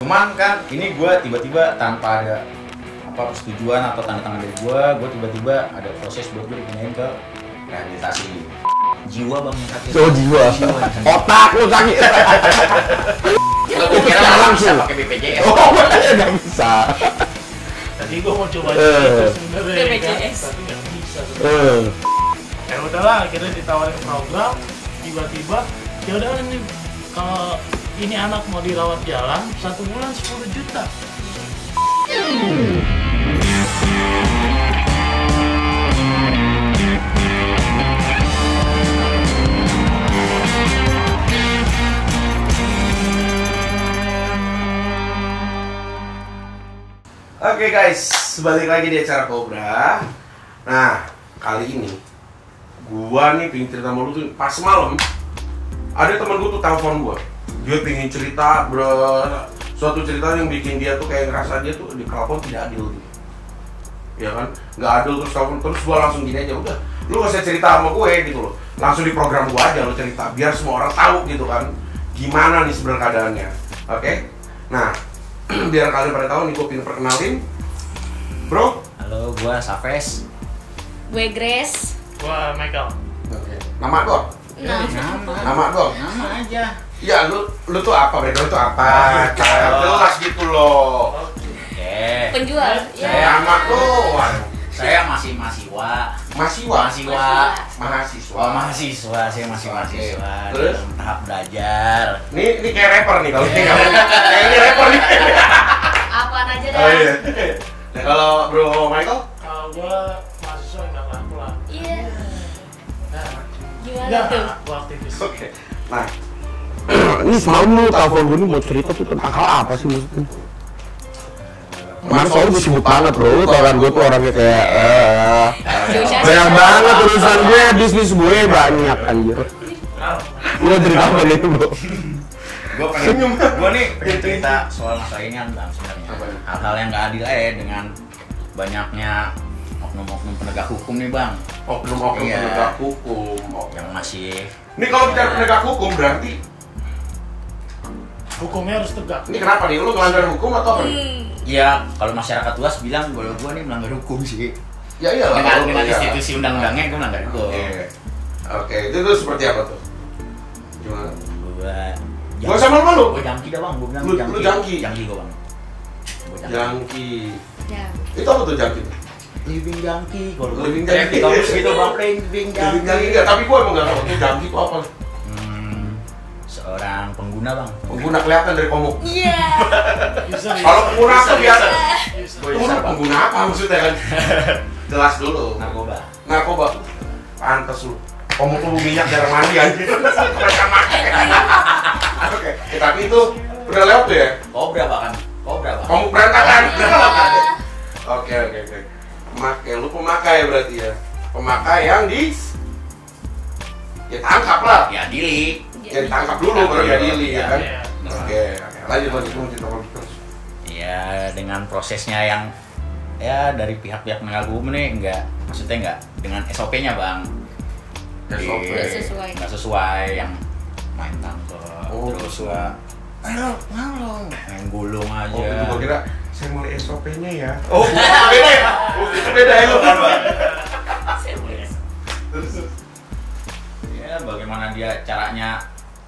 Cuman kan ini gue tiba-tiba tanpa ada apa persetujuan atau tanda tangan dari gue tiba-tiba ada proses buat gue dipindahin ke rehabilitasi jiwa bang yang sakit. Oh jiwa. Otak lu sakit. Gue kira langsung pakai BPJS. Oh nggak bisa. Tadi gue mau coba itu sebenarnya BPJS. tapi nggak bisa. Ya udahlah, akhirnya ditawarin program, tiba-tiba ya udah ini kalau ini anak mau dirawat jalan 1 bulan 10 juta. Oke guys, balik lagi di acara Cobra. Nah, kali ini gua nih pengen cerita sama lu tuh pas malam. Ada temen gua tuh telepon gua. Dia pengen cerita, bro, suatu cerita yang bikin dia tuh kayak ngerasa dia tuh diperlakukan tidak adil gitu. Ya kan? Nggak adil terus telepon terus gua langsung gini aja, udah. Lu gak usah cerita sama gue gitu loh. Langsung di program gua aja lu cerita biar semua orang tahu gitu kan. Gimana nih sebenarnya keadaannya. Oke? Nah, biar kalian pada tahu nih gue pengen perkenalin. Bro. Halo, gue Safes. Gue Grace. Wah, Michael. Oke. Nama doang. Nama doang. Nama aja. Ya, lu tuh apa? Background tuh apa? Jelas gitu loh. Oke. Penjual. Saya Nama doang. Saya masih mahasiswa. Mahasiswa. Oh, mahasiswa. Saya masih mahasiswa. Terus? Dalam tahap belajar. Ini kayak rapper nih kalau ini. Kayaknya rapper nih. Apaan aja dah. Oh iya. Nah, kalau Bro Michael? Kalau gue mahasiswa yang nggak laku. Iya. Nah, Gimana tuh? gue aktivis. Oke. Nah, Ini semalam lu telepon gue nih mau cerita tuh tentang hal apa sih maksudnya? Kemarin soalnya gue sibuk banget bro, lu tau kan gue tuh orangnya kayak banyak banget urusan gue, bisnis gue banyak anjir. Lu cerita apa nih bro? Gue nih pengen cerita soal masalah ini kan bang sebenarnya. Hal-hal yang nggak adil dengan banyaknya oknum-oknum penegak hukum nih bang. oknum-oknum Iya. penegak hukum. Yang masih. Ini kalau bicara penegak hukum berarti Hukumnya harus tegak. ini kenapa nih? Lu melanggar hukum atau apa nih? Ya kalau masyarakat luas bilang kalau gue nih melanggar hukum sih. Ya iyalah. Dengan institusi undang-undangnya gue melanggar hukum. Oke, itu seperti apa tuh? Gimana? Gua sama lu. Gue jangki dah bang, gue bilang Lu jangki? Jangki gue bang. Jangki. Ya. Itu apa tuh jangki? Living jangki, kalau Living gue jangki. kampus gitu bang, living Jangki jangki. enggak, tapi gua emang enggak tahu itu jangki itu apa. Seorang pengguna bang. Pengguna kelihatan dari komuk. Iya. Kalau pengguna apa biasa? User, Bang. Pengguna apa maksudnya kan? Jelas dulu. Narkoba. Narkoba. Pantes lu. Komuk lu minyak jarang mandi anjir. Mereka makan. Oke, tapi itu udah lewat tuh ya? Kobra bahkan. Kobra bang. Komuk berantakan. Iya. Oke. Pemakai, lu pemakai berarti ya. Pemakai yang ya tangkap lah. Ya dili. Ya ditangkap dulu baru ya dili ya kan. Iya. Oke. Lanjut lu cerita terus. Ya dengan prosesnya yang ya dari pihak-pihak penegak hukum nih maksudnya enggak dengan SOP-nya bang. SOP. Nggak sesuai yang main tangkap. Oh, terus sesuai. ayo malu main gulung aja. Oh, itu gua kira saya mulai SOP-nya ya. Oh, beda ya? Beda ya lu kan, Pak? Terus. Ya bagaimana dia caranya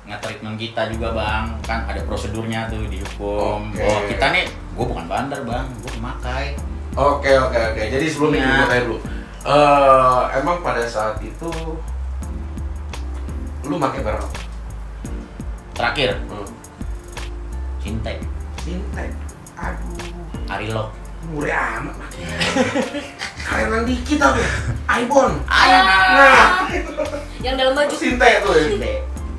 nge-treatment kita juga bang, kan ada prosedurnya tuh di hukum. Oke. Bahwa kita nih, gue bukan bandar bang, gue pemakai. Oke. Jadi sebelumnya Ya. gue tanya dulu. Emang pada saat itu lu pakai berapa? Terakhir, Cintai, Sintek. Aduh, Arilok. murah amat makanya. Kalian dikit tapi Aibon. Nah. Yang dalam baju. Sintek tuh ya. Cintai,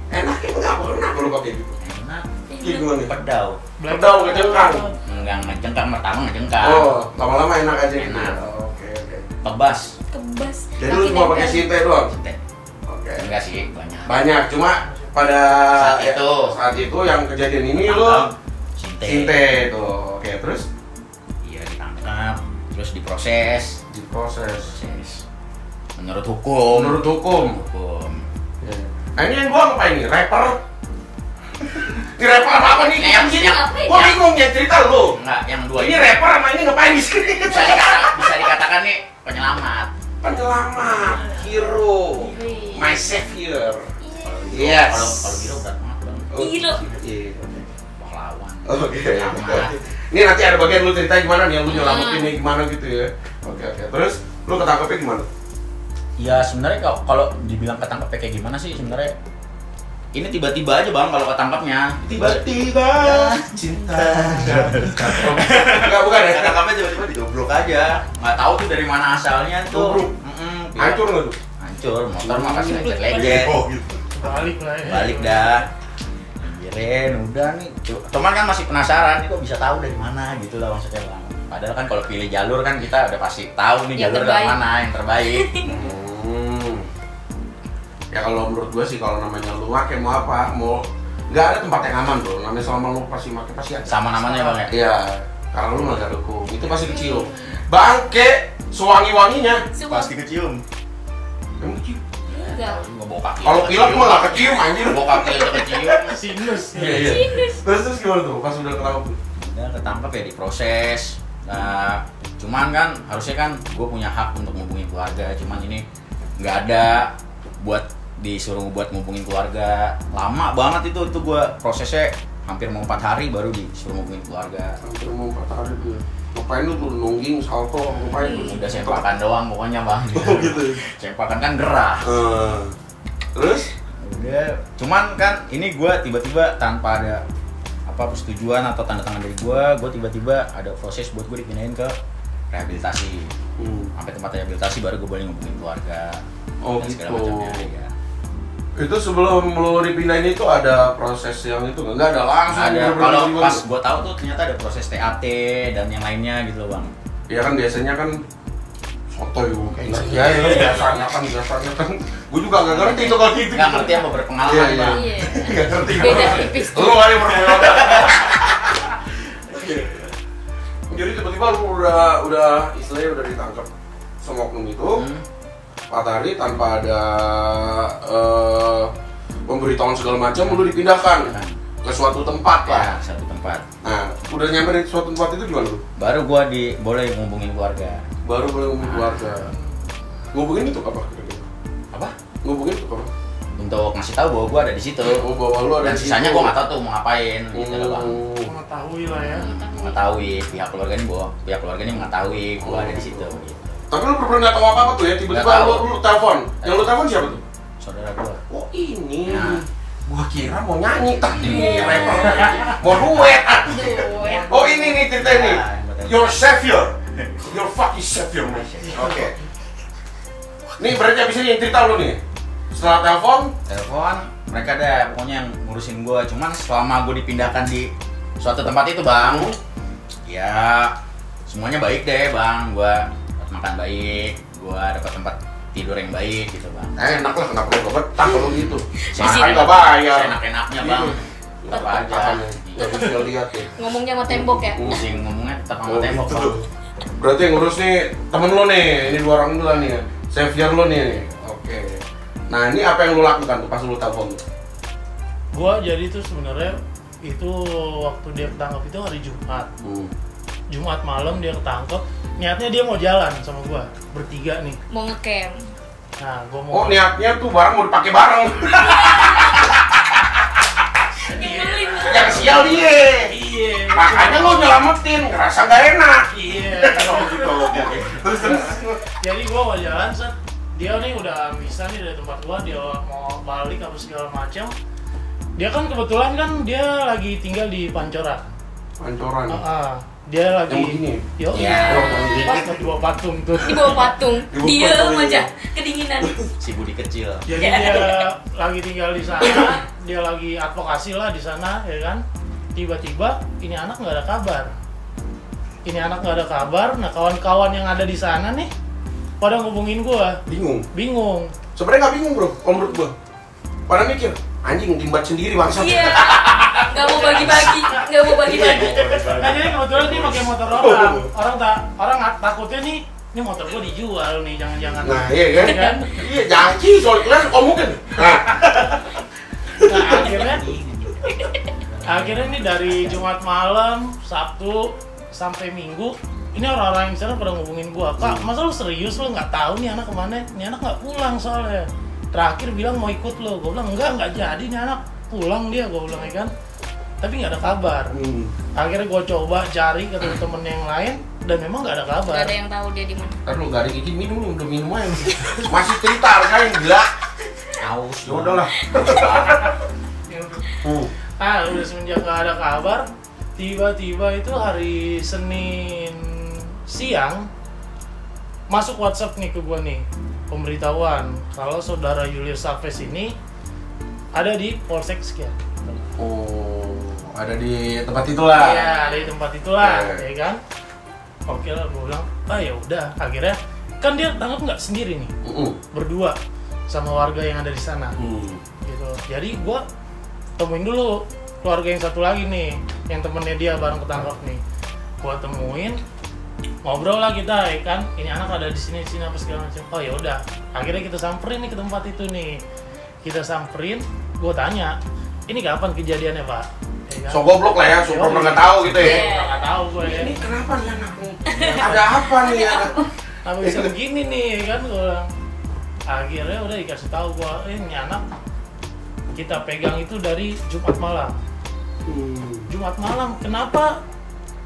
Enak enggak pernah kalau pakai gitu. enak. Gimana nih? Pedau, Pedau ngecengkang. enggak ngecengkang, pertama ngecengkang. Oh, lama-lama enak aja gitu. Enak. Oke. Tebas, Kebas. Jadi lu cuma pakai Sintek doang? Cintai. Oke. Enggak sih, banyak. Banyak, cuma pada Saat itu yang kejadian ini lu Cintai. Sinte tuh. Oke, terus Iya ditangkap, terus diproses. diproses. Menurut hukum. Menurut hukum. Hukum. Nah, ini yang gua ngapain nih? Rapper? Di rapper apa nih? Yang- Gini, yang- gua bingung ya Enggak, yang dua Ini rapper sama ini ngapain di sini? bisa dikatakan nih penyelamat. Penyelamat, hero, my savior. Iya. Yes. Kalau hero berat banget bang. Hero. Iya. Pahlawan. Oke. Penyelamat. Ini nanti ada bagian lu cerita gimana nih, lu nyelamatinnya gimana gitu ya. Oke. Terus lu ketangkepnya gimana? Ya sebenarnya kalau dibilang ketangkepnya kayak gimana sih sebenarnya ini tiba-tiba aja bang kalau ketangkapnya. Tiba-tiba cinta. Enggak, bukan ya? Ketangkapnya tiba-tiba didobrok aja. Nggak tahu tuh dari mana asalnya tuh. Dobrok? Hancur nggak tuh? Hancur. Motor mah kasih lecet-lecet. Oh gitu. Balik lah ya. Balik dah. Pikirin udah nih. Teman kan masih penasaran nih kok bisa tahu dari mana gitu lah maksudnya bang. Padahal kan kalau pilih jalur kan kita udah pasti tahu nih Yang jalur dari mana yang terbaik. Ya kalau menurut gua sih kalau namanya lu pakai mau apa, mau nggak ada tempat yang aman bro. Namanya selama lu pasti pakai pasti ada. Sama namanya bang ya. Iya, karena lu nggak ada hukum, itu pasti kecium. Bangke, sewangi-wanginya Semua. Pasti kecium. emang kecium. Enggak. Ngebau kaki. Kalau pilek mah nggak kecium anjir. ngebau kaki aja kecium. Sinus. Iya. Terus gimana tuh pas udah ketangkep tuh? Udah ketangkep ya diproses. Nah, cuman kan harusnya kan gue punya hak untuk ngubungin keluarga. Cuman ini nggak ada buat disuruh buat ngubungin keluarga. Lama banget itu gue prosesnya hampir mau 4 hari baru disuruh ngubungin keluarga. Hampir mau 4 hari tuh. Ngapain lu tuh nungging salto ngapain tuh? Udah sempakan doang pokoknya bang. Oh gitu. Sempakan kan gerah. Terus? Udah. Cuman kan ini gue tiba-tiba tanpa ada apa persetujuan atau tanda tangan dari gue tiba-tiba ada proses buat gue dipindahin ke rehabilitasi. Sampai tempat rehabilitasi baru gue boleh ngubungin keluarga. Oh dan gitu. segala macamnya ya. Itu sebelum lu dipindahin itu ada proses yang itu nggak ada langsung? Ada bener-bener kalau tiba-tiba pas tuh? gue tahu tuh ternyata ada proses TAT dan yang lainnya gitu loh bang. Ya kan biasanya kan sotoy lu kayak ya biasanya kan gue juga nggak ngerti itu kalau gitu. Nggak ngerti apa berpengalaman Iya, iya. bang. Iya. Nggak ngerti. Beda tipis. Lu kali berpengalaman. Jadi tiba-tiba lu udah istilahnya udah ditangkap sama oknum itu 4 hari tanpa ada pemberitahuan segala macam, lu dipindahkan ke suatu tempat lah. Ya, satu tempat. Nah, udah nyampe di suatu tempat itu gimana lu? Baru gue boleh ngubungin keluarga. Baru boleh ngubungin keluarga. Ngubungin itu apa? Apa? Ngubungin itu apa? Untuk ngasih tahu bahwa gue ada di situ. Oh, bahwa lu ada Dan di sisanya situ. gue nggak tahu tuh mau ngapain gitu loh bang. Mengetahui lah ya. Mengetahui pihak keluarga ini mengetahui gue ada di situ. Gitu. Tapi lu bener-bener nggak tahu apa-apa tuh ya, tiba-tiba Nggak tahu. lu telepon. Yang lu telepon siapa tuh? Saudara gue. Oh ini. Nah. Gua kira mau nyanyi tadi rapper. Mau duet. Oh ini nih cerita ini. Your savior. Your fucking savior. Oke. Nih berarti abis ini yang cerita lu nih. Setelah telepon, Mereka ada pokoknya yang ngurusin gue. Cuman selama gue dipindahkan di suatu tempat itu bang, ya semuanya baik deh bang. Gue makan baik, gue dapat tempat tidur yang baik gitu bang. enak lah kenapa lu gak betah kalau gitu. Saya Makan gak bayar. enak-enaknya bang. Apa aja. Gak bisa lihat ya. Ngomongnya sama tembok ya. Pusing ngomongnya tetap sama Oh, tembok gitu. bang. Berarti yang ngurus nih temen lu nih, ini 2 orang dulu nih, savior lu nih. Oke. Nah ini apa yang lu lakukan tuh pas lu telepon? Gua jadi tuh sebenarnya itu waktu dia ketangkep itu hari Jumat. Jumat malam dia ketangkep. Niatnya dia mau jalan sama gua bertiga nih. Mau ngecamp. Nah, gua mau. Oh niatnya tuh barang mau dipakai bareng. Nyebelin. Yang sial dia. Iya. Makanya lu nyelamatin, ngerasa gak enak. Iya. Oh gitu. Terus. Jadi gua mau jalan set. Dia nih udah bisa nih dari tempat gua, dia mau balik apa segala macam. Dia kan kebetulan kan dia lagi tinggal di Pancoran. Pancoran. Dia lagi Yang begini? Yo, Ya. pas di bawah patung tuh. Di bawah patung. Di bawah Diam patung, aja. iya. Kedinginan. Si Budi kecil. Jadi dia lagi tinggal di sana, dia lagi advokasi lah di sana, ya kan. Tiba-tiba ini anak nggak ada kabar. Ini anak nggak ada kabar. Nah kawan-kawan yang ada di sana nih pada ngubungin gua. Bingung. Sebenarnya nggak bingung bro, kalau menurut gua. Pada mikir, anjing timbat sendiri bangsa. Iya. Nggak mau bagi-bagi. Nggak mau bagi-bagi. Nah jadi kebetulan dia pakai motor orang takutnya nih, ini motor gua dijual nih, jangan-jangan. Nah iya kan? Kan? Iya janji soal kelas mungkin. Nah, Nah akhirnya nih dari Jumat malam, Sabtu, sampai Minggu ini orang-orang yang di sana pada ngubungin gua, Kak, masa lu serius lu nggak tahu nih anak kemana? Nih anak nggak pulang soalnya. Terakhir bilang mau ikut lo, gua bilang nggak jadi nih anak pulang dia, gua bilang ya kan. Tapi nggak ada kabar. Akhirnya gua coba cari ke temen yang lain dan memang nggak ada kabar. Gak ada yang tahu dia di mana. Ntar lu gak ada gigi minum, udah minum aja. Masih cerita hargain gila. Aus. Ya udahlah. Udah semenjak nggak ada kabar, tiba-tiba itu hari Senin siang masuk WhatsApp nih ke gua nih, pemberitahuan kalau saudara Julius Saves ini ada di Polsek sekian. Oh, ada di tempat itulah. Iya, ada di tempat itulah, Iya. ya kan? Oke lah, gua bilang, ya udah. Akhirnya kan dia tangkap nggak sendiri nih, berdua sama warga yang ada di sana, gitu. Jadi gua temuin dulu keluarga yang satu lagi nih, yang temennya dia bareng ketangkap nih. Gua temuin, ngobrol lah kita, ya kan? Ini anak ada di sini apa segala macam. Oh ya udah, akhirnya kita samperin nih ke tempat itu nih. Kita samperin, gua tanya, ini kapan kejadiannya Pak? Ya kan? So goblok lah ya, super nggak tahu gitu ya. Nggak tahu gue ya. Ini kenapa nih anaknya? Ada apa nih anak? Apa bisa begini nih kan gue bilang. Akhirnya udah dikasih tahu gue, ini anak kita pegang itu dari Jumat malam. Jumat malam, kenapa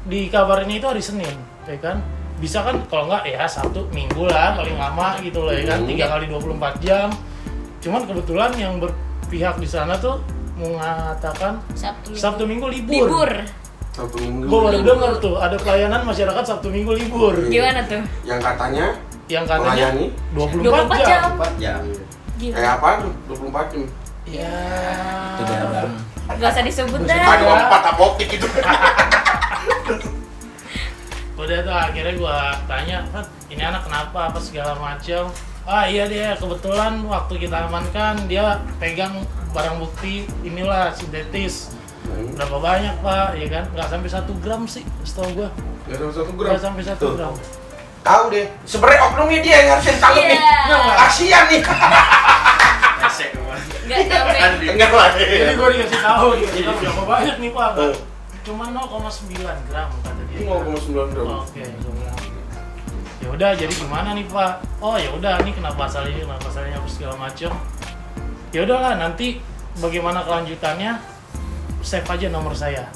dikabarinnya itu hari Senin, ya kan? Bisa kan kalau nggak ya Sabtu, Minggu lah paling lama gitu loh ya kan, 3 kali 24 jam. Cuman kebetulan yang berpihak di sana tuh mengatakan Sabtu Minggu libur. Sabtu Minggu. Gue baru dengar tuh ada pelayanan masyarakat Sabtu Minggu libur. Gimana tuh? Yang katanya Melayani 24 24 jam. 4 jam. Gila. kayak apa tuh? 24 jam. Ya. Itu dalam. Gak usah disebut dah. Ada 4 apotik itu. Udah tuh akhirnya gue tanya, Pat, ini anak kenapa apa segala macam. Iya dia kebetulan waktu kita amankan dia pegang barang bukti inilah sintetis. Berapa banyak Pak, ya kan? Nggak sampai 1 gram sih, setahu gue. Nggak sampai 1 gram. Nggak sampai 1 gram. Tahu deh. Sebenarnya oknumnya dia yang harusnya ditangkap nih. Iya. Kasian nih. Gak nyampe. Enggak lah. Jadi gue dikasih tahu berapa banyak nih Pak. Cuma 0,9 gram kata dia. 0,9 gram. Oke, gue bilang. Ya udah, jadi gimana nih Pak? Oh ya udah, ini kenapa pasalnya apa segala macam. Ya udahlah, nanti bagaimana kelanjutannya? Save aja nomor saya.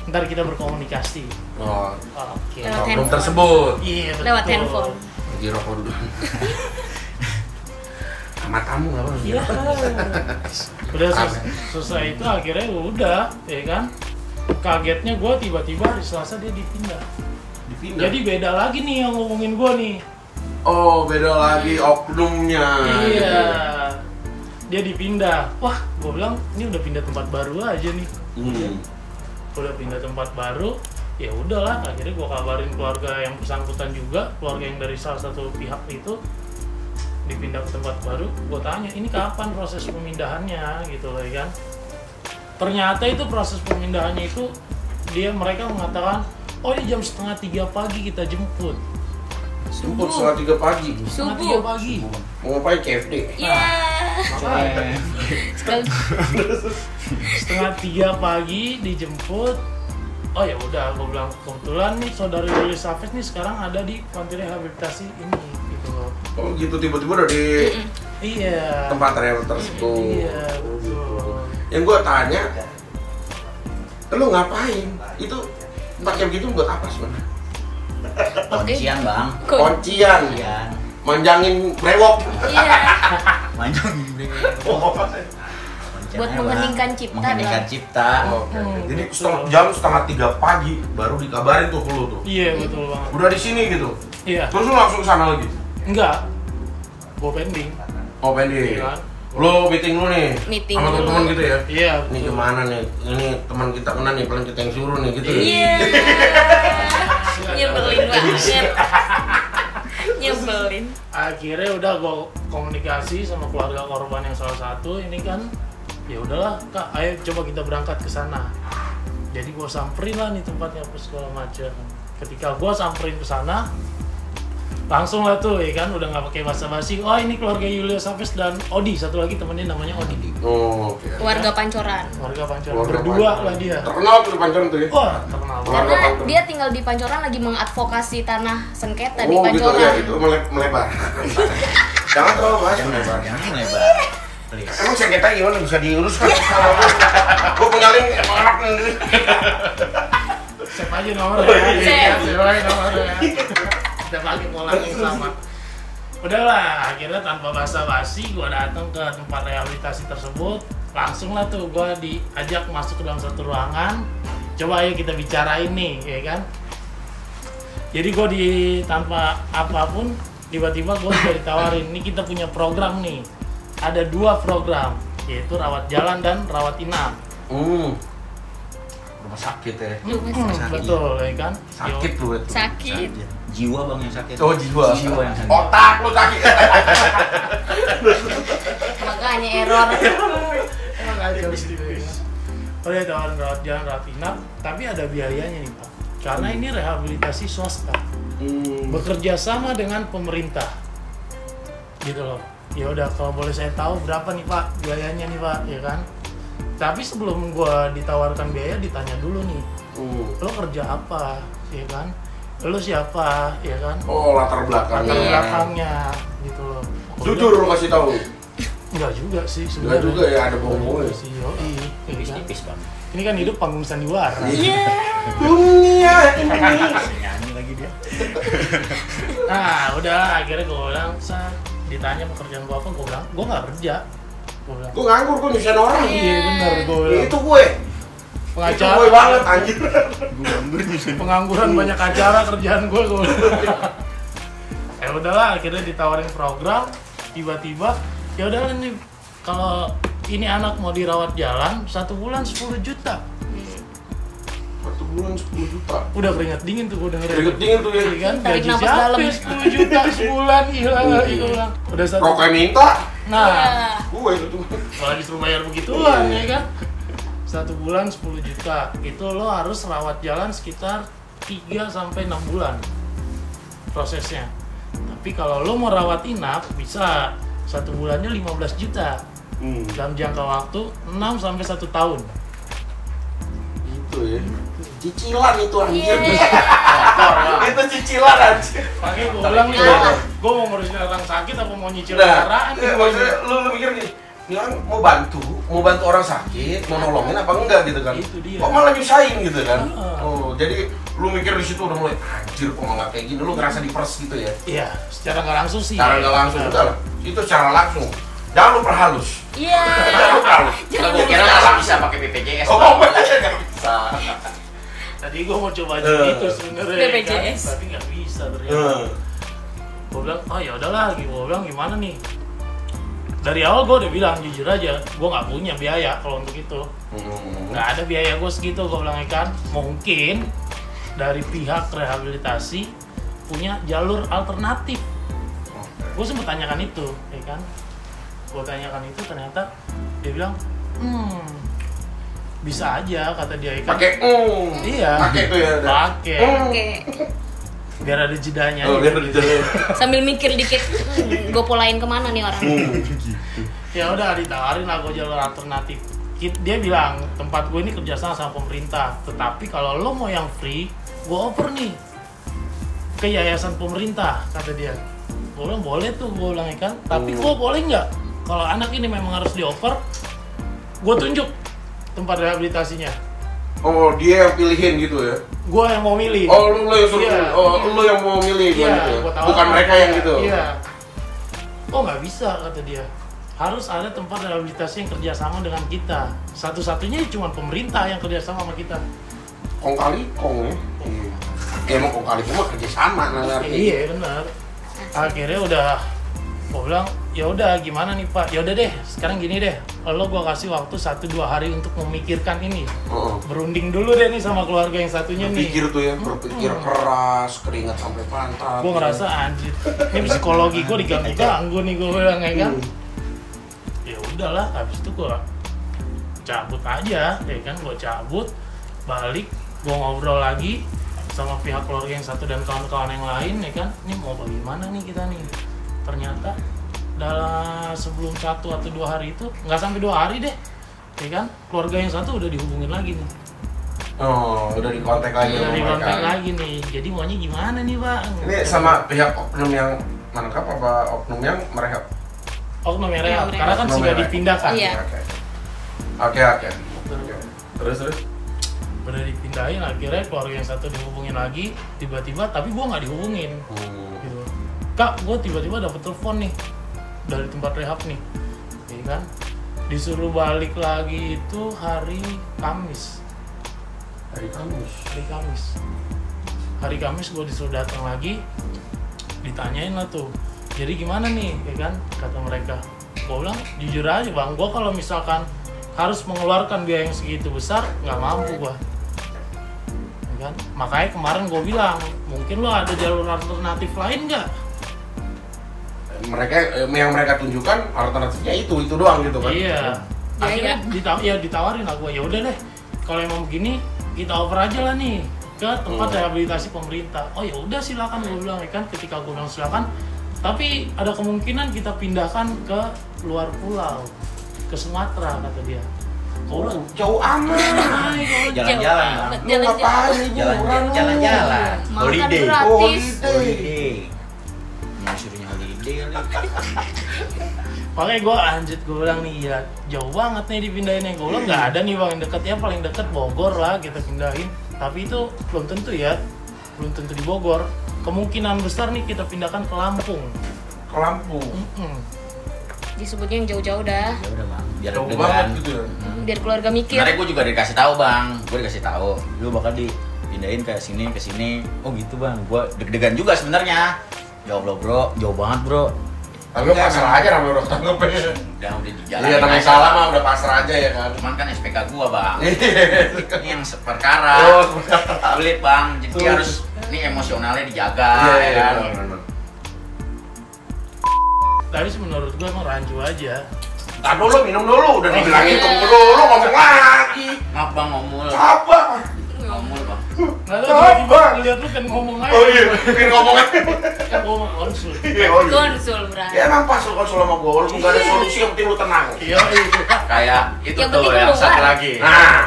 Ntar kita berkomunikasi. Oh, Oke. Lewat belum handphone. tersebut. Iya, betul. Lewat handphone. Lagi rokok dulu. Sama tamu nggak apa? Iya. Udah selesai itu akhirnya udah, ya kan? Kagetnya gue tiba-tiba hari Selasa dia dipindah. Dipindah. Jadi beda lagi nih yang ngomongin gue nih. Oh, beda lagi oknumnya. Iya. Dia dipindah. Wah, gue bilang ini udah pindah tempat baru aja nih. Udah pindah tempat baru. Ya udahlah, akhirnya gue kabarin keluarga yang bersangkutan juga, keluarga yang dari salah satu pihak itu dipindah ke tempat baru. Gue tanya, ini kapan proses pemindahannya gitu loh ya kan? Ternyata itu proses pemindahannya itu mereka mengatakan, oh ini jam 2:30 pagi kita jemput. Jemput 2:30 pagi. 2:30 pagi. Mau ngapain KFD? Iya. Sekali. 2:30 pagi dijemput. Oh ya udah, gue bilang kebetulan nih saudara Julius Saves nih sekarang ada di panti rehabilitasi ini gitu loh. Oh gitu, tiba-tiba udah di Iya. tempat rehab tersebut. Iya, betul. Yang gue tanya, lu ngapain? Itu pakai begitu buat apa sebenarnya? Kuncian Bang. Kuncian, Kuncian. manjangin brewok. Iya. Manjang. Buat mengheningkan cipta, Mengheningkan Bang. cipta. Oke. Jadi jam 2:30 pagi baru dikabarin tuh ke lu tuh. Iya, betul banget. Udah di sini gitu. Iya. Terus lu langsung ke sana lagi. Enggak. Gue pending. Oh, pending. Iya. Lu meeting lu nih. Meeting sama dulu. teman gitu ya. Iya. Ini betul. gimana nih? Ini teman kita kena nih, paling kita yang suruh nih gitu. Iya. Nyebelin banget. Nyebelin. Akhirnya udah gue komunikasi sama keluarga korban yang salah satu ini kan. Ya udahlah Kak, ayo coba kita berangkat ke sana. Jadi gue samperin lah nih tempatnya apa segala macam. Ketika gue samperin ke sana, Langsung lah tuh ya kan, udah nggak pakai basa-basi. Oh ini keluarga Julio Chavez dan Odi, satu lagi temennya namanya Odi. Oh, oke. Warga Pancoran. Warga Pancoran. Keluarga Berdua Pancoran. lah dia. Terkenal tuh di Pancoran tuh ya. Wah terkenal banget. Keluarga Karena Pancoran. dia tinggal di Pancoran lagi mengadvokasi tanah sengketa di Oh gitu Pancoran. ya, itu melebar. Jangan terlalu bahas melebar. Jangan lebar. Please. Emang sengketa gimana bisa diurus kan? Kalau gue punya link enak nih. Save aja nomornya. Save. Save aja nomornya. Kita pakai pola yang sama. Udahlah, akhirnya tanpa basa-basi gue datang ke tempat rehabilitasi tersebut. Langsung lah tuh gue diajak masuk ke dalam satu ruangan. Coba ayo kita bicarain nih, ya kan? Jadi gue tanpa apapun, tiba-tiba gue udah ditawarin, nih kita punya program nih. Ada 2 program, yaitu rawat jalan dan rawat inap. Rumah sakit ya. Betul, ya kan? Sakit lu itu. Sakit. Jiwa bang yang sakit. Oh jiwa. Jiwa yang sakit. Otak lu sakit. Makanya error. Emang aja udah tawarin rawat jalan, rawat inap, tapi ada biayanya nih Pak. Karena ini rehabilitasi swasta, bekerja sama dengan pemerintah, gitu loh. Ya udah, kalau boleh saya tahu berapa nih Pak biayanya nih Pak, ya kan? Tapi sebelum gua ditawarkan biaya, ditanya dulu nih, lo kerja apa, ya kan? Lo siapa, ya kan? Oh latar belakangnya. Latar belakangnya, gitu loh. Jujur lu kasih tahu. Enggak juga sih Enggak sebenarnya. juga ya, ada bohong-bohongnya. Sih, yoi, ya kan? Tipis bang. Ini kan hidup panggung sandiwara. Dunia ini. Nyanyi lagi dia. Nah, udah akhirnya gue bilang, ditanya pekerjaan gue apa, gue bilang, gue nggak kerja. Gue bilang, Gue nganggur, gue nyusahin orang. iya bener, gue bilang. Itu gue. Itu Pengacara. gue banget anjir. Pengangguran banyak acara kerjaan gue bilang. Ya udahlah, akhirnya ditawarin program, tiba-tiba, ya udahlah nih, kalau ini anak mau dirawat jalan, 1 bulan 10 juta. 1 bulan 10 juta. Udah keringat dingin tuh gue dengerin. Keringet dingin tuh ya. Iya kan, Tarik gaji napas siapa dalam. 10 juta sebulan, gila itu bilang. Udah satu. Rokok minta. Nah, Gue itu tuh. kalau disuruh bayar begituan ya kan, 1 bulan 10 juta itu lo harus rawat jalan sekitar 3 sampai 6 bulan prosesnya. Tapi kalau lo mau rawat inap bisa 1 bulannya 15 juta dalam jangka waktu 6 sampai 1 tahun. Itu ya. Cicilan itu anjir. Iya. Itu cicilan anjir. Makanya gue bilang nih, gue mau ngurusin orang sakit apa mau nyicil kendaraan? Maksudnya lu mikir nih, ini orang mau bantu orang sakit, mau nolongin apa enggak gitu kan? Itu dia. Kok malah nyusahin gitu kan? Heeh. Oh, jadi lu mikir di situ udah mulai anjir kok nggak kayak gini, lu ngerasa diperes gitu ya? Iya, secara nggak langsung sih. Cara nggak langsung udah lah, itu cara langsung. Jangan lu perhalus. Iya. Jangan lu perhalus. Gue kira nggak bisa pakai BPJS. Oh, nggak bisa. Tadi gue mau coba aja gitu sebenarnya. BPJS. Kan? Tapi nggak bisa ternyata. Gue bilang, oh ya udahlah, gue bilang gimana nih? Dari awal gue udah bilang jujur aja, gue nggak punya biaya kalau untuk itu. Nggak ada biaya gue segitu, gue bilang kan. Mungkin dari pihak rehabilitasi punya jalur alternatif. Gue sempat tanyakan itu, ya kan? Gue tanyakan itu, ternyata dia bilang, bisa aja kata dia kan. Pakai Iya. Pakai tuh ya. Pakai. Oke. Biar ada jedanya. Oh, gitu. biar ada jedanya. Sambil mikir dikit, gue polain kemana nih orang? Ya udah ditawarin lah gue jalur alternatif. Dia bilang tempat gue ini kerjasama sama pemerintah. Tetapi kalau lo mau yang free, gue oper nih ke yayasan pemerintah kata dia. Gue bilang boleh tuh, gue bilang kan. Tapi gue boleh nggak kalau anak ini memang harus dioper, gue tunjuk tempat rehabilitasinya. Oh, dia yang pilihin gitu ya? Gue yang mau milih. Oh, lu yang suruh. Iya. Oh, lu yang mau milih Iya, gitu ya? gua tahu. Bukan mereka yang gitu. Iya. Oh nggak bisa kata dia. Harus ada tempat rehabilitasi yang kerjasama dengan kita. Satu-satunya cuma pemerintah yang kerjasama sama kita. Kong kali kong ya. Ya emang kong kali mah kerja sama nanti. Iya benar. Akhirnya udah, gue bilang ya udah gimana nih Pak? Ya udah deh, sekarang gini deh. Lo gua kasih waktu 1-2 hari untuk memikirkan ini. Berunding dulu deh nih sama keluarga yang satunya nih. Berpikir tuh ya, berpikir keras, keringat sampai pantat. Gue ngerasa anjir, ini psikologi gue diganggu-ganggu nih gue bilang ya kan. Ya udahlah, habis itu gue cabut aja, ya kan, gue cabut, balik, gue ngobrol lagi sama pihak keluarga yang satu dan kawan-kawan yang lain ya kan, ini mau bagaimana nih kita nih. Ternyata dalam sebelum 1 atau 2 hari itu, nggak sampai 2 hari deh ya kan, keluarga yang satu udah dihubungin lagi nih. Oh, udah di kontak lagi Udah sama di mereka. kontak lagi nih, jadi maunya gimana nih Pak? Ini sama pihak oknum yang menangkap apa oknum yang merehab? Oknum yang Iya, rehab, karena kan Oknum sudah yang rehab. dipindahkan. Iya. Oke. Terus? Udah dipindahin, akhirnya keluarga yang satu dihubungin lagi, tiba-tiba tapi gue nggak dihubungin gitu. Kak, gue tiba-tiba dapet telepon nih dari tempat rehab nih ya kan, disuruh balik lagi itu hari Kamis gue disuruh datang lagi, ditanyain lah tuh, jadi gimana nih ya kan, kata mereka. Gue bilang jujur aja bang, gue kalau misalkan harus mengeluarkan biaya yang segitu besar nggak mampu gue ya kan. Makanya kemarin gue bilang mungkin lo ada jalur alternatif lain nggak. Yang mereka tunjukkan alternatifnya itu doang gitu kan? Iya. Akhirnya Iya. ditawarin lah gue, ya udah deh kalau emang begini kita over aja lah nih ke tempat rehabilitasi pemerintah. Oh ya udah silakan, gue bilang ya kan. Ketika gue bilang silakan, tapi ada kemungkinan kita pindahkan ke luar pulau, ke Sumatera kata dia. Gue bilang Jauh amat. Jalan-jalan bang. Lu ngapain liburan lu? Jalan-jalan. Makan Holiday. gratis. Holiday. Disuruhnya holiday kali. makanya gue lanjut, gue bilang nih ya jauh banget nih dipindahinnya. Gue bilang nggak ada nih bang yang deket, ya paling deket Bogor lah kita pindahin. Tapi itu belum tentu ya, belum tentu di Bogor. Kemungkinan besar nih kita pindahkan ke Lampung. Ke Lampung. Disebutnya yang jauh-jauh dah. Ya udah bang. Biar Jauh deg-degan. banget gitu ya. Biar keluarga mikir. Sebenarnya gue juga dikasih tahu bang, gue dikasih tahu, lu bakal dipindahin ke sini. Oh gitu bang, gue deg-degan juga sebenarnya. Ya Allah bro, jauh banget bro. Tapi pasrah aja namanya udah ketangkep ya. Udah dijalan. Iya, namanya salah mah udah pasrah aja ya kan. Cuman kan SPK gua bang. Iya. Ini yang seperkara. Oh, Sulit bang, jadi Sulit. harus ini emosionalnya dijaga. Iya, ya kan? benar. Tapi sih menurut gue emang rancu aja. Ntar dulu, minum dulu, udah dibilangin tunggu dulu, ngomong lagi. Maaf bang ngomul. Apa? Ngomul bang. Nggak tahu tiba-tiba ngeliat lu kan ngomong aja. Oh iya, bikin ngomongnya. Kan gue mau konsul. Iya, oh iya. Konsul berarti. Ya emang pas lu konsul sama gua, walaupun gak ada solusi, yang penting lu tenang. Iya iya. Kayak itu Yang tuh penting yang keluar. satu lagi. Nah,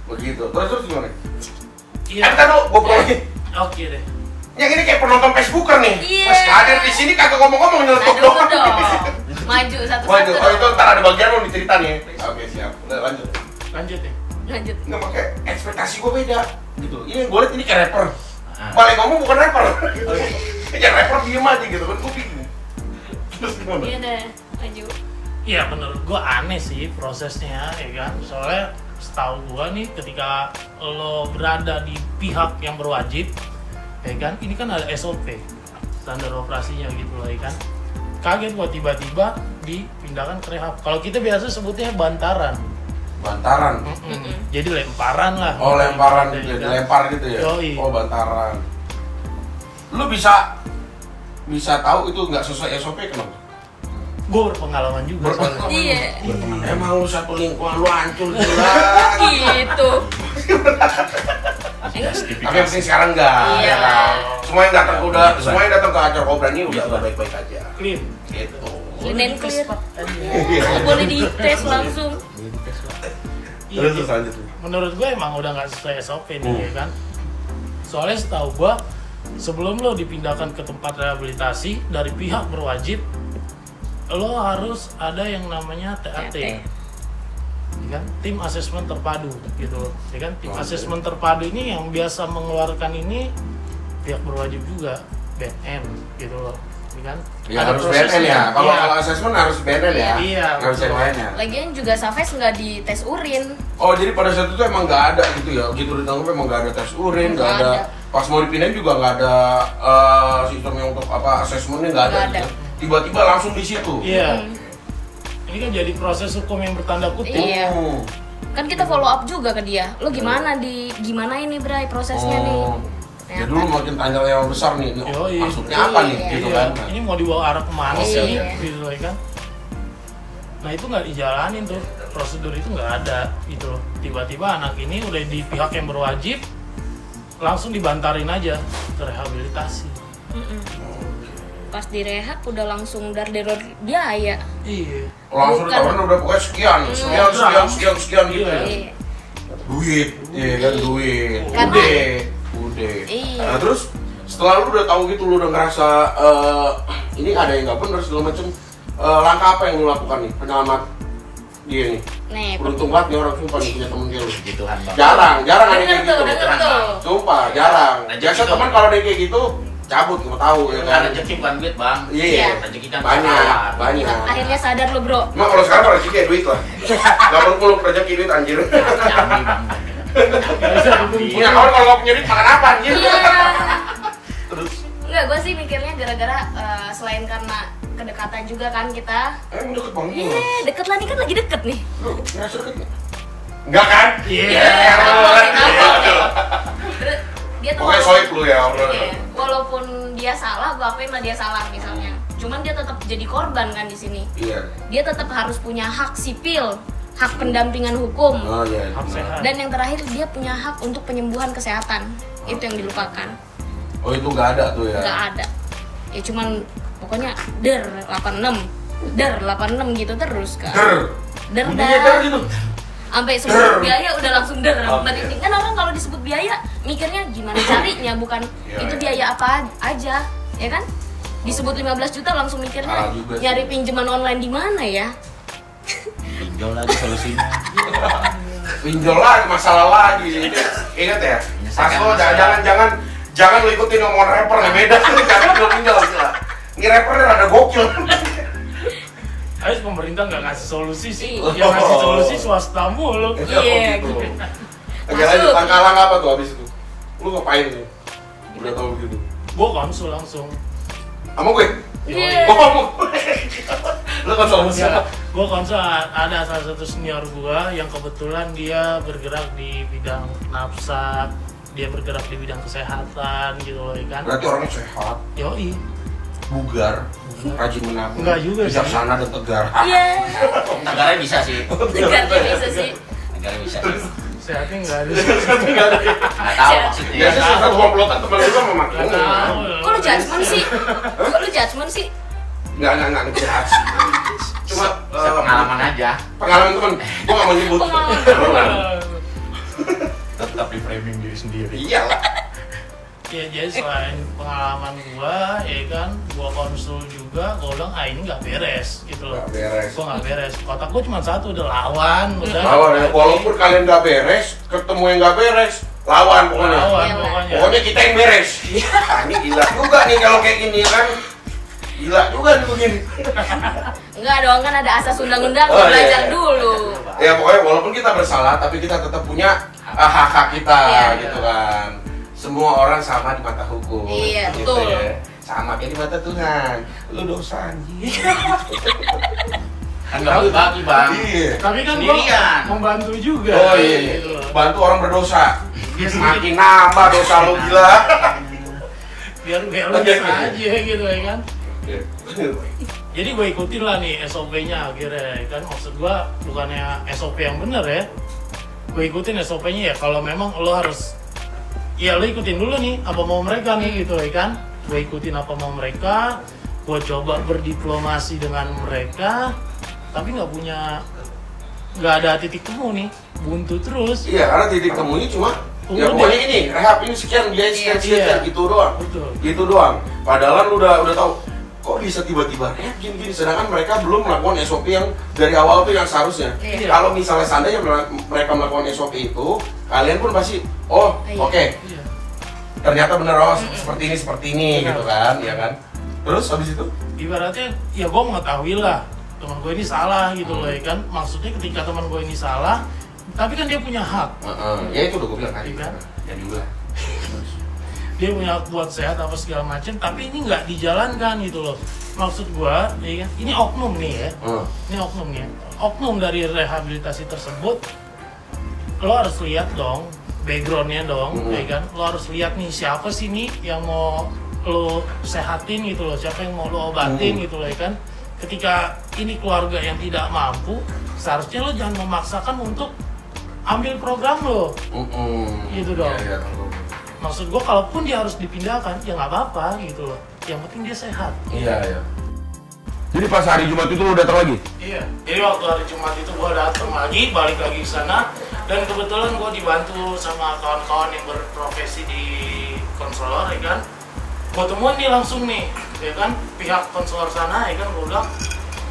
begitu. Terus gimana? Iya. Ntar dulu, gua lagi. Oke deh. Yang ini kayak penonton Facebooker nih. Iya. Pas hadir di sini kagak ngomong-ngomong, Nah nyeletuk dulu doang. dong. Maju satu-satu. Waduh, oh itu dong. ntar ada bagian lo diceritain nih. Oke, siap. Udah lanjut. Lanjut ya. Lanjut. Nggak pakai ekspektasi gua beda gitu. Ini yang gua liat ini kayak rapper. Ah. Balik ngomong bukan rapper. Ya rapper diem aja gitu kan, gua bingung. Terus gimana? Iya deh. Maju. Iya menurut gua aneh sih prosesnya ya kan. Soalnya setahu gua nih ketika lo berada di pihak yang berwajib ya kan, ini kan ada SOP, standar operasinya gitu loh ya kan. Kaget gua tiba-tiba dipindahkan ke rehab. Kalau kita biasa sebutnya bantaran. Bantaran. Jadi lemparan lah. Oh, lemparan Ya gitu ya, kan? dilempar gitu ya. Yoi. Oh, bantaran. Lu bisa tahu itu nggak sesuai SOP kenapa? Gue berpengalaman juga soalnya. Iya. Emang lu satu lingkungan lu hancur gila. Gitu. Tapi yang penting sekarang enggak. Iya. Ya kan? Semua yang datang Gitu, semua yang datang ke acara Kobra ini udah Gitu, baik-baik aja. Clean. Gitu. Clean and clear. Iya. Nggak boleh dites langsung. Iya, Terus gitu. lanjut. Menurut gue emang udah nggak sesuai SOP nih ya kan. Soalnya setahu gue sebelum lo dipindahkan ke tempat rehabilitasi dari pihak berwajib, lo harus ada yang namanya TAT. Ya kan? Tim asesmen terpadu gitu loh. Ya kan? Tim asesmen terpadu ini yang biasa mengeluarkan ini pihak berwajib juga, BNN gitu loh. Ya kan? Ya Ada harus prosesnya. BNN ya. Kalau Iya. asesmen harus BNN ya. Iya, Nggak bisa yang betul. lainnya. Lagian juga Safes nggak dites urin. Oh, jadi pada saat itu emang nggak ada gitu ya? Gitu ditangkap emang nggak ada tes urin, nggak Nggak ada. ada. Pas mau dipindahin juga nggak ada sistem yang untuk apa asesmennya nggak ada. Nggak ada. Gitu. Tiba-tiba langsung di situ. Iya. Ini kan jadi proses hukum yang bertanda kutip. Iya. Oh. Kan kita follow up juga ke dia. Lo gimana gimana ini Bray prosesnya nih? Oh. Ternyata. Jadi dulu makin tanya yang besar nih, ini Yoi. maksudnya apa nih, Iya. gitu Iya, kan? ini mau dibawa arah kemana sih Iya. gitu loh ya kan. Nah itu nggak dijalanin tuh, prosedur itu nggak ada gitu loh. Tiba-tiba anak ini udah di pihak yang berwajib, langsung dibantarin aja ke rehabilitasi. Pas direhab udah langsung dar biaya. Iya. Langsung Bukan. ditawarin udah pokoknya sekian gitu ya. Iya. Duit, iya kan duit. Karena- Udah. Iya. Nah terus setelah lu udah tahu gitu, lu udah ngerasa ini ada yang nggak bener segala macem, langkah apa yang lu lakukan nih penyelamat dia nih? Nih, Beruntung banget nih orang sumpah nih punya temen kayak lu. Gituan bang. Jarang ada yang denger kayak gitu. tuh, denger tuh. Sumpah jarang. Rezeki Biasa tuh. teman kalau ada yang kayak gitu cabut nggak tahu ya Kan kan. rezeki bukan duit bang. Iya. Rezeki kan Banyak, banyak. akhirnya sadar lo bro. Emang kalau sekarang rezeki kayak duit lah. Gak perlu rezeki duit anjir. Nyambi bang. Nggak bisa ditumpuk. Iya, kawan kalau nggak punya duit makan apa anjir? Iya. Terus Enggak, gue sih mikirnya gara-gara selain karena kedekatan juga kan kita. emang deket banget. Iya, deket lah nih kan lagi deket nih. Lu ngerasa deket nggak? Enggak kan? Iya. Terus dia tuh Pokoknya soib lu ya, obrolan. Iya, walaupun dia salah, gue akuin lah dia salah misalnya. Cuman dia tetap jadi korban kan di sini. Iya. Dia tetap harus punya hak sipil, hak pendampingan hukum. Oh iya. Hak sehat. Dan yang terakhir dia punya hak untuk penyembuhan kesehatan. Itu yang dilupakan. Oh itu nggak ada tuh ya? Nggak ada. Ya cuman pokoknya der 86 gitu terus kan. Der Bunyinya der gitu. sampai sebut biaya udah langsung der. Merinding kan orang kalau disebut biaya mikirnya gimana carinya, bukan Iya, itu iya. biaya apa aja, ya kan? Disebut 15 juta langsung mikirnya Parah juga sih. nyari pinjaman online di mana ya? Pinjol lagi solusinya. Pinjol lagi, masalah lagi. Ingat ya? Pas lo jangan lo ikutin omongan rapper nggak beda. Jangan lo pinjol gila. Ini rapper rada gokil. Harus pemerintah nggak ngasih solusi sih. Iya. Yang ngasih solusi swasta mulu. Iya, gitu. gitu. Oke lanjut, langkah-langkah apa tuh abis itu? Lu ngapain nih? Udah tau begitu. Gue konsul langsung. Sama gue? Iya. Oh, sama gue. Lu kan sama siapa? Gue konsul ada salah satu senior gue yang kebetulan dia bergerak di bidang nafsa, dia bergerak di bidang kesehatan gitu loh kan. Berarti orangnya sehat, Yoi. bugar, rajin menabung, Enggak juga sih. bijaksana dan tegar. Iya. Negaranya bisa sih. Tegarnya bisa sih. Negaranya bisa. Sehatnya nggak ada. Nggak tahu maksudnya. Biasanya susah komplotan temen lu sama makin. Nggak tahu. Kok lu judgement sih? Kok lu judgement sih? Nggak ngejudge. Cuma Pengalaman aja. pengalaman temen, gua nggak mau nyebut. Pengalaman. Tetap di framing diri sendiri. Iyalah. Ya jadi selain pengalaman gua, ya kan, gua konsul juga, gua bilang ini nggak beres gitu loh. Nggak beres. Gua nggak beres. Kotak gua cuma satu, udah lawan, udah. Lawan ya, walaupun kalian nggak beres, ketemu yang nggak beres, lawan pokoknya. Lawan Iya, pokoknya. Pokoknya kita yang beres. Ah, ini gila juga nih kalau kayak gini kan. Gila juga nih begini. Enggak dong, kan ada asas undang-undang, Oh, iya, belajar iya. dulu. Ya pokoknya walaupun kita bersalah, tapi kita tetap punya hak-hak kita Iya. gitu kan. Semua orang sama di mata hukum. Iya, gitu betul. ya. Sama kayak di mata Tuhan. Lu dosa anjing. Kan nggak bagi bang. Iya. Tapi kan gua Sendirian. membantu juga. Oh iya, iya. gitu loh. Bantu orang berdosa. Dia Makin nambah dosa lu gila. biar balance aja gitu ya kan. Iya. Jadi gue ikutin lah nih SOP-nya akhirnya kan, maksud gue bukannya SOP yang bener ya, gue ikutin SOP-nya ya. Kalau memang lo harus, ya lo ikutin dulu nih apa mau mereka nih gitu ya kan. Gue ikutin apa mau mereka, gue coba berdiplomasi dengan mereka, tapi nggak ada titik temu nih, buntu terus. Iya, karena titik temunya cuma ya Udah. pokoknya ini, rehab ini sekian, biaya sekian, Iya. gitu doang. Betul. Gitu doang. Padahal lu udah tahu kok bisa tiba-tiba rehab gini-gini, sedangkan mereka belum melakukan SOP yang dari awal tuh yang seharusnya. Iya. Kalau misalnya seandainya mereka melakukan SOP itu, kalian pun pasti oh Iya. oke, Iya. ternyata bener oh seperti ini Benar. gitu kan, ya kan. Terus habis itu Ibaratnya ya gue mengetahui lah teman gue ini salah gitu loh ya kan. Maksudnya ketika teman gue ini salah, tapi kan dia punya hak. ya itu udah gue bilang tadi Iya. jadi gue Dia punya hak buat sehat apa segala macam, tapi ini nggak dijalankan gitu loh. Maksud gua, ya kan, ini oknum nih ya, ini oknum nih, oknum dari rehabilitasi tersebut. Lo harus lihat dong backgroundnya dong, ya kan. Lo harus lihat nih siapa sih nih yang mau lo sehatin gitu loh, siapa yang mau lo obatin gitu loh ya kan. Ketika ini keluarga yang tidak mampu, seharusnya lo jangan memaksakan untuk ambil program lo. Gitu dong. Iya, Maksud gue kalaupun dia harus dipindahkan ya nggak apa-apa gitu loh, yang penting dia sehat. Iya. Jadi pas hari Jumat itu lu datang lagi? Iya, jadi waktu hari Jumat itu gue datang lagi, balik lagi ke sana, dan kebetulan gue dibantu sama kawan-kawan yang berprofesi di konselor, ya kan. Gue temuin nih langsung nih, ya kan, pihak konselor sana, ya kan, gue bilang,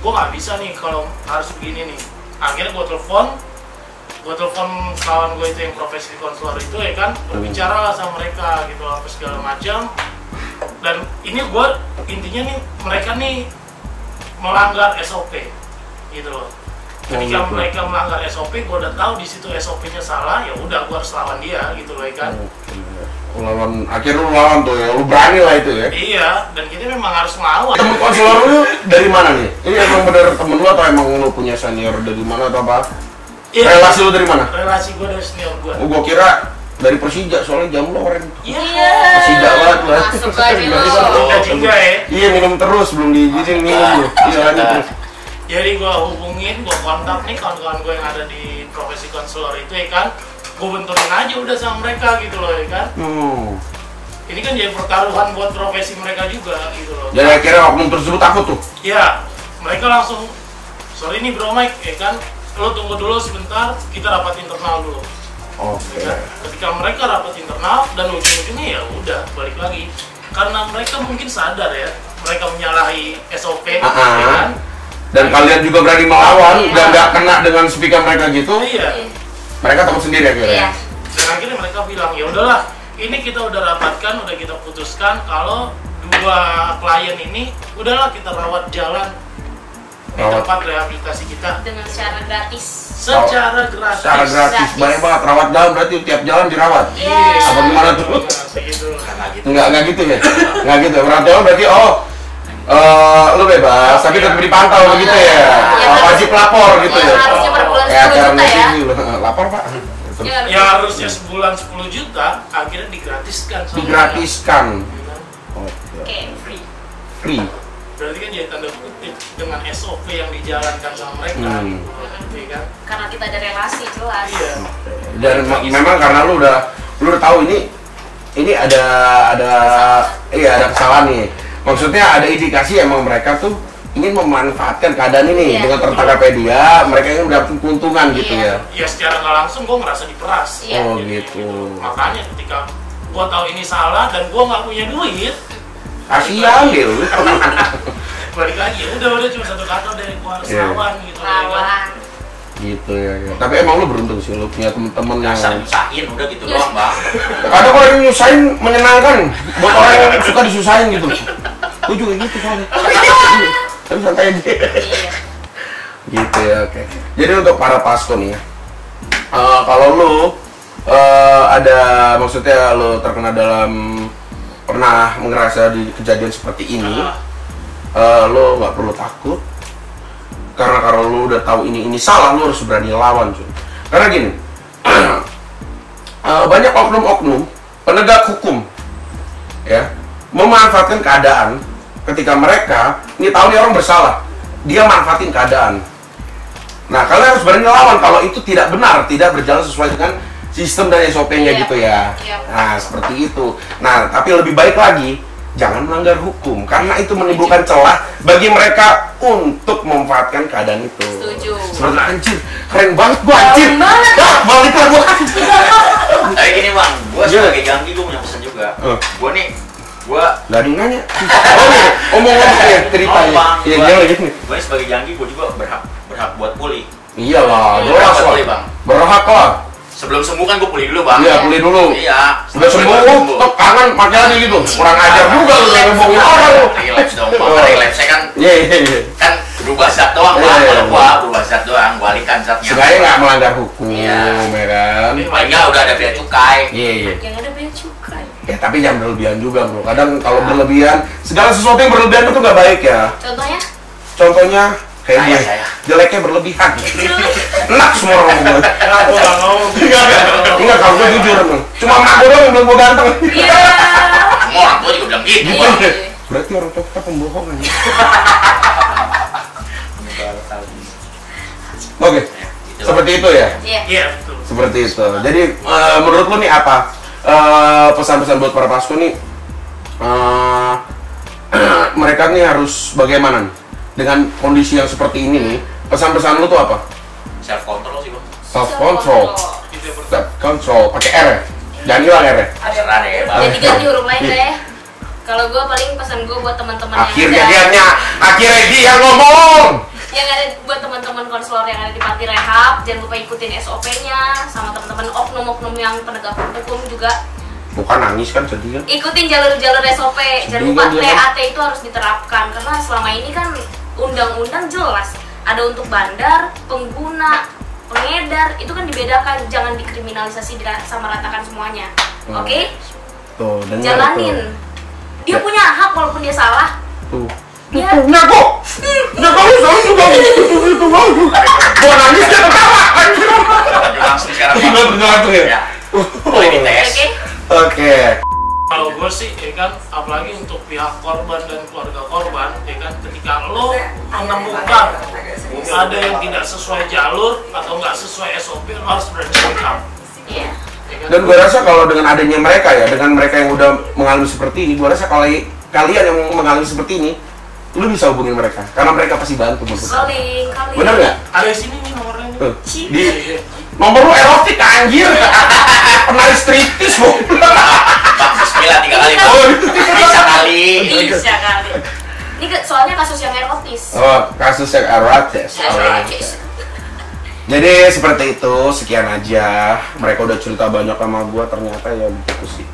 gue nggak bisa nih kalau harus begini nih. Akhirnya gue telepon kawan gue itu yang profesi di konselor itu, ya kan, berbicara lah sama mereka gitu, apa segala macam. Dan ini gue intinya nih, mereka nih melanggar SOP gitu loh. Ketika mereka melanggar SOP, gue udah tahu di situ SOP-nya salah, ya udah gue harus lawan dia gitu loh, ya kan. Akhirnya lu lawan tuh ya, lu berani lah itu ya. Iya, dan kita memang harus melawan. Temen konselor lu dari mana nih? Ini emang bener temen lu atau emang lu punya senior dari mana atau apa? Iya, relasi lu dari mana? Relasi gue dari senior gue. Oh, gue kira dari Persija, soalnya jam lu orang. Iya. Persija banget lah. Masuk aja Udah juga ya. Iya, minum terus, belum diizinin minum lu. Iya, lanjut terus. Jadi gue hubungin, gue kontak nih kawan-kawan gue yang ada di profesi konselor itu, ya kan. Gue benturin aja udah sama mereka gitu loh, ya kan. Ini kan jadi pertaruhan buat profesi mereka juga gitu loh. Jadi akhirnya oknum tersebut takut tuh? Iya, mereka langsung, sorry nih Bro Mike, ya kan, lo tunggu dulu sebentar, kita rapat internal dulu. Oke. Ya kan? Ketika mereka rapat internal dan ujung-ujungnya ya udah balik lagi, karena mereka mungkin sadar ya, mereka menyalahi SOP, ya kan. Dan kalian juga berani melawan dan nggak kena dengan speaker mereka gitu? Iya. Mereka takut sendiri akhirnya. Iya. Dan akhirnya mereka bilang ya udahlah, ini kita udah rapatkan, udah kita putuskan kalau dua klien ini udahlah kita rawat jalan di tempat rehabilitasi kita Dengan secara gratis. secara gratis. Secara gratis, banyak banget rawat jalan berarti tiap jalan dirawat. Iya. Apa gimana tuh? Nah, segitu. Nggak gitu ya? Nggak gitu. Rawat jalan berarti lu bebas, tapi tetap dipantau begitu ya. Wajib lapor gitu ya. Harusnya per bulan Ya, 10 juta ya. Lapor Pak. Ya harusnya sebulan 10 juta, akhirnya digratiskan sama Digratiskan. mereka. Oke, free. Free. Berarti kan jadi tanda kutip dengan SOP yang dijalankan sama mereka gitu kan. Karena kita ada relasi jelas. Iya. Dan memang karena lu udah tahu ini ada kesalahan nih. Maksudnya ada indikasi emang mereka tuh ingin memanfaatkan keadaan ini dengan tertangkapnya dia, mereka ingin mendapatkan keuntungan gitu ya. Ya secara nggak langsung gue ngerasa diperas. Iya. Oh Jadi, gitu. Makanya ketika gue tahu ini salah dan gue nggak punya duit, Kasihan deh lu. balik lagi ya udah cuma satu kata dari gue harus Iya. lawan gitu. Ya kan? Lawan. Gitu ya. Tapi emang lu beruntung sih, lu punya temen-temen yang Dasar nyusahin udah gitu doang, Bang. kadang orang yang nyusahin menyenangkan buat orang yang suka disusahin gitu. Gue juga gitu soalnya. Tapi santai aja. Iya. Gitu ya, oke. Jadi untuk para pasko nih ya, kalau lu ada maksudnya lu terkena pernah ngerasa di kejadian seperti ini, lu nggak perlu takut. Karena kalau lu udah tahu ini salah, lu harus berani lawan, cuy. Karena gini, banyak oknum-oknum penegak hukum ya memanfaatkan keadaan ketika mereka ini tahu nih orang bersalah, dia manfaatin keadaan. Nah, kalian harus berani lawan kalau itu tidak benar, tidak berjalan sesuai dengan sistem dan SOP-nya Iya. gitu ya. Iya. Nah, seperti itu. Nah, tapi lebih baik lagi, jangan melanggar hukum karena itu menimbulkan celah bagi mereka untuk memanfaatkan keadaan itu. Setuju. Seperti anjir, keren banget gua anjir. Keren banget. Balik lah gua. Tapi gini, Bang, gua sebagai Jangki gua punya pesan juga. Gua Gak ada yang nanya. Ngomong-ngomong ya ceritanya. Bang, Iya, gua- dia lagi nih. Gua sebagai Jangki gua juga berhak buat pulih. Iyalah, Berhak jelas buat lah. pulih, Bang. Berhak lah. Sebelum sembuh kan gua pulih dulu, Bang. Iya, pulih dulu. Iya. Udah sembuh, tetep kangen pakai lagi gitu. Kurang ajar juga lu kayak ngomongin orang lu. Relapse dong, Bang. Relapse kan Iya, iya, iya. kan berubah zat doang, Bang. Iya. Kalau gua berubah zat doang, gua alihkan zatnya. Sebenarnya nggak melanggar hukum, Iya. ya kan? Paling nggak udah ada bea cukai. Iya, iya. Yang ada bea cukai. Ya tapi jangan berlebihan juga bro. Kadang kalau berlebihan, segala sesuatu yang berlebihan itu nggak baik ya. Contohnya? Contohnya kayak gue, Saya. jeleknya berlebihan. Enak semua orang ngomong gue. Aku nggak ngomong. Enggak, kalau gue jujur emang. Cuma emak gue doang yang bilang gue ganteng. Iya. Semua orang tua juga bilang gitu. Gitu. Bang. Berarti orang tua kita pembohongan. Oke, Gitu. seperti itu ya. Iya. Iya betul. Seperti itu. Jadi menurut lu nih apa pesan-pesan buat para pasko nih, mereka nih harus bagaimana nih? Dengan kondisi yang seperti ini nih, pesan-pesan lu tuh apa? Self control sih, Bang. Self control. Self control. Pakai R ya? Jangan hilang R ya? Terserah deh, Bang. Jadi ganti huruf lain deh. Kalau gue paling pesan gue buat teman-teman Akhirnya dia ngomong. yang ada buat teman-teman konselor yang ada di Panti Rehab, jangan lupa ikutin SOP-nya, sama teman-teman oknum-oknum yang penegak hukum juga. Bukan nangis kan, sedih kan? Ikutin jalur-jalur SOP. Jangan Sedih lupa kan dia, kan? TAT itu harus diterapkan karena selama ini kan undang-undang jelas ada untuk bandar, pengguna, pengedar, itu kan dibedakan, jangan dikriminalisasi, sama ratakan semuanya. Oke? Tuh, dengar Jalanin. tuh. Dia punya hak walaupun dia salah. Tuh. Ya. Ngaku! Ngaku salah juga gitu bagus. Gua nangis dia ketawa. Lanjut langsung sekarang, Bang. Benar ya. Boleh dites. Oke? Oke. Kalau gue sih, ya kan, apalagi untuk pihak korban dan keluarga korban, ya kan, ketika lo menemukan ada yang tidak sesuai jalur atau nggak sesuai SOP, lo harus berani speak up. Iya. Ya kan? Dan gue rasa kalau dengan adanya mereka ya, dengan mereka yang udah mengalami seperti ini, gue rasa kalau kalian yang mengalami seperti ini, lu bisa hubungin mereka, karena mereka pasti bantu menurut gue. Kali. Bener nggak? Ada di sini nih nomornya nih. Tuh, di nomor lu erotik anjir. Pernah striptis bu. Bang, bismillah 3 kali, Bang. Oh, Bisa kali. Bisa kali. Ini soalnya kasus yang erotis. oh, kasus yang erotis. Erotis. Jadi seperti itu, sekian aja. Mereka udah cerita banyak sama gua, ternyata ya begitu sih.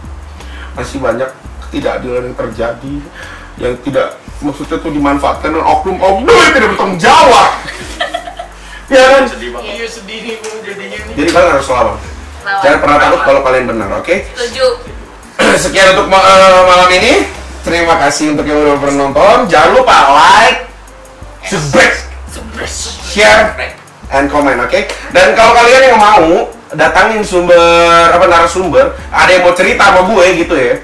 Masih banyak ketidakadilan yang terjadi, yang tidak, maksudnya tuh dimanfaatkan oleh oknum-oknum yang tidak bertanggung jawab. Ya kan? Sedih, Bang. Iya sedih nih gue jadinya nih. Jadi kalian harus lawan. Jangan pernah takut kalau kalian benar, oke? Setuju. Sekian untuk malam ini. Terima kasih untuk yang udah pernah nonton. Jangan lupa like, subscribe, share, and comment, oke? Dan kalau kalian yang mau datangin narasumber, ada yang mau cerita sama gue gitu ya,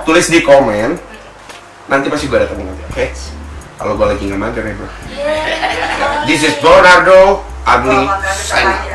tulis di komen. Nanti pasti gue datengin nanti, oke? Kalau gue lagi nggak mager ya bro. This is Bernardo Ugly signing out.